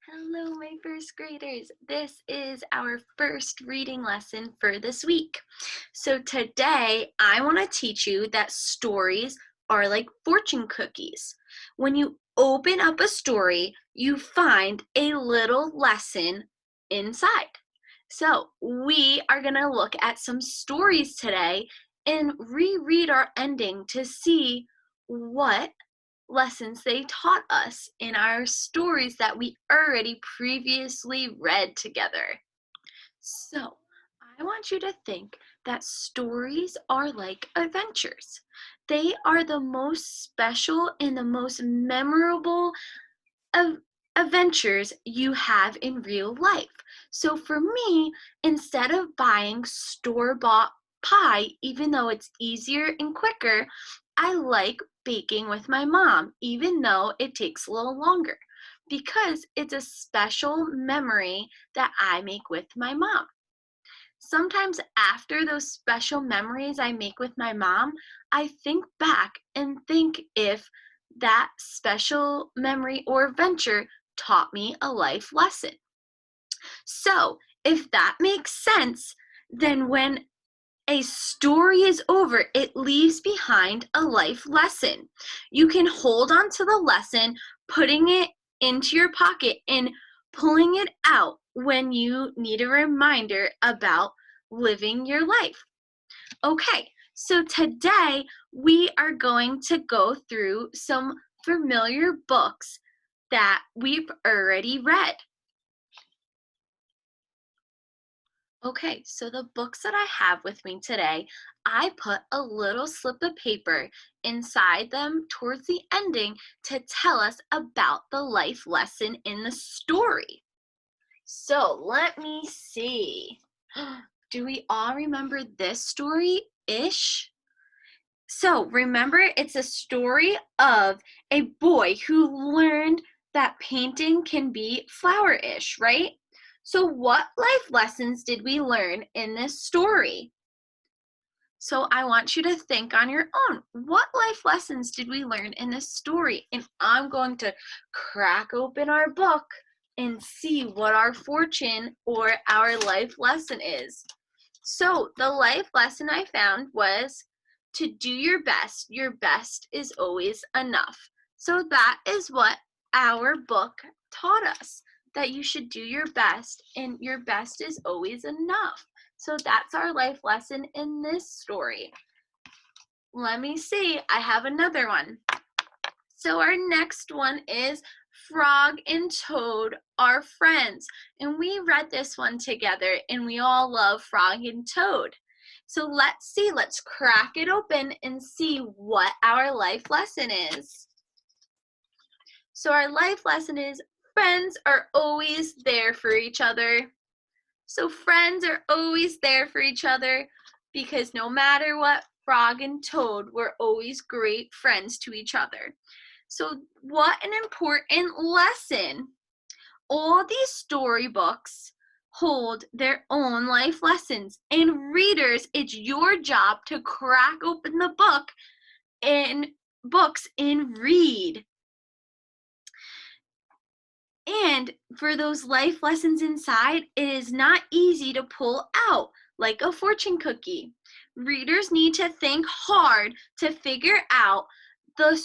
Hello, my first graders. This is our first reading lesson for this week. So today I want to teach you that stories are like fortune cookies. When you open up a story, you find a little lesson inside. So we are going to look at some stories today and reread our ending to see what lessons they taught us in our stories that we already previously read together. So, I want you to think that stories are like adventures. They are the most special and the most memorable of adventures you have in real life. So for me, instead of buying store-bought pie, even though it's easier and quicker, I like baking with my mom, even though it takes a little longer, because it's a special memory that I make with my mom. Sometimes after those special memories I make with my mom, I think back and think if that special memory or adventure taught me a life lesson. So, if that makes sense, then when a story is over, it leaves behind a life lesson. You can hold on to the lesson, putting it into your pocket and pulling it out when you need a reminder about living your life. Okay, so today we are going to go through some familiar books that we've already read. Okay, so the books that I have with me today, I put a little slip of paper inside them towards the ending to tell us about the life lesson in the story. So let me see. Do we all remember this story-ish? So remember, it's a story of a boy who learned that painting can be flower-ish, right? So what life lessons did we learn in this story? So I want you to think on your own. What life lessons did we learn in this story? And I'm going to crack open our book and see what our fortune or our life lesson is. So the life lesson I found was to do your best. Your best is always enough. So that is what our book taught us, that you should do your best and your best is always enough. So that's our life lesson in this story. Let me see, I have another one. So our next one is Frog and Toad Are Friends. And we read this one together and we all love Frog and Toad. So let's see, let's crack it open and see what our life lesson is. So our life lesson is friends are always there for each other. So friends are always there for each other because no matter what, Frog and Toad were always great friends to each other. So what an important lesson. All these storybooks hold their own life lessons. And readers, it's your job to crack open the books and read. And for those life lessons inside, it is not easy to pull out like a fortune cookie. Readers need to think hard to figure out the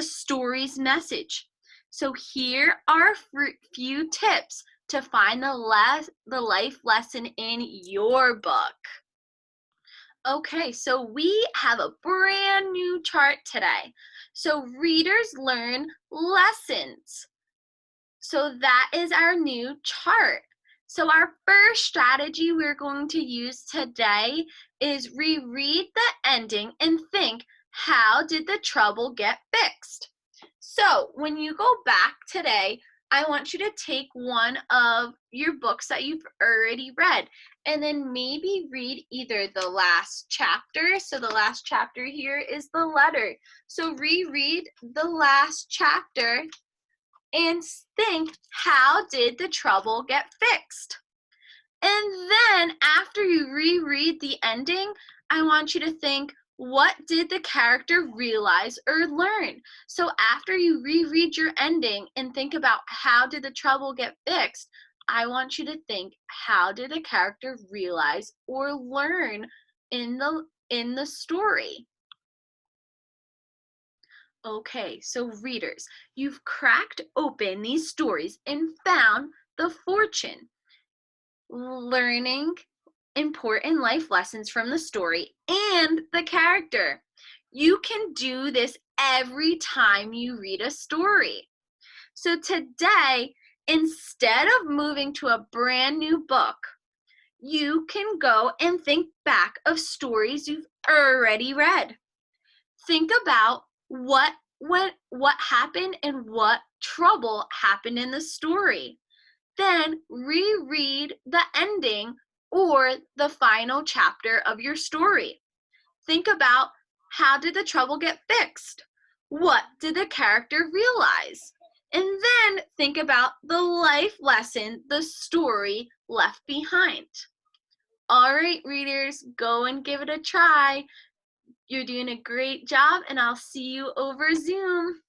story's message. So here are a few tips to find the life lesson in your book. Okay, so we have a brand new chart today. So readers learn lessons. So that is our new chart. So our first strategy we're going to use today is reread the ending and think, how did the trouble get fixed? So when you go back today, I want you to take one of your books that you've already read and then maybe read either the last chapter. So the last chapter here is the letter. So reread the last chapter and think, how did the trouble get fixed? And then after you reread the ending, I want you to think, What did the character realize or learn? So after you reread your ending and think about how did the trouble get fixed, I want you to think how did the character realize or learn in the story? Okay, so readers, you've cracked open these stories and found the fortune, learning important life lessons from the story and the character. You can do this every time you read a story. So today, instead of moving to a brand new book, you can go and think back of stories you've already read. Think about what happened and what trouble happened in the story. Then reread the ending or the final chapter of your story. Think about how did the trouble get fixed? What did the character realize? And then think about the life lesson the story left behind. All right, readers, go and give it a try. You're doing a great job, and I'll see you over Zoom.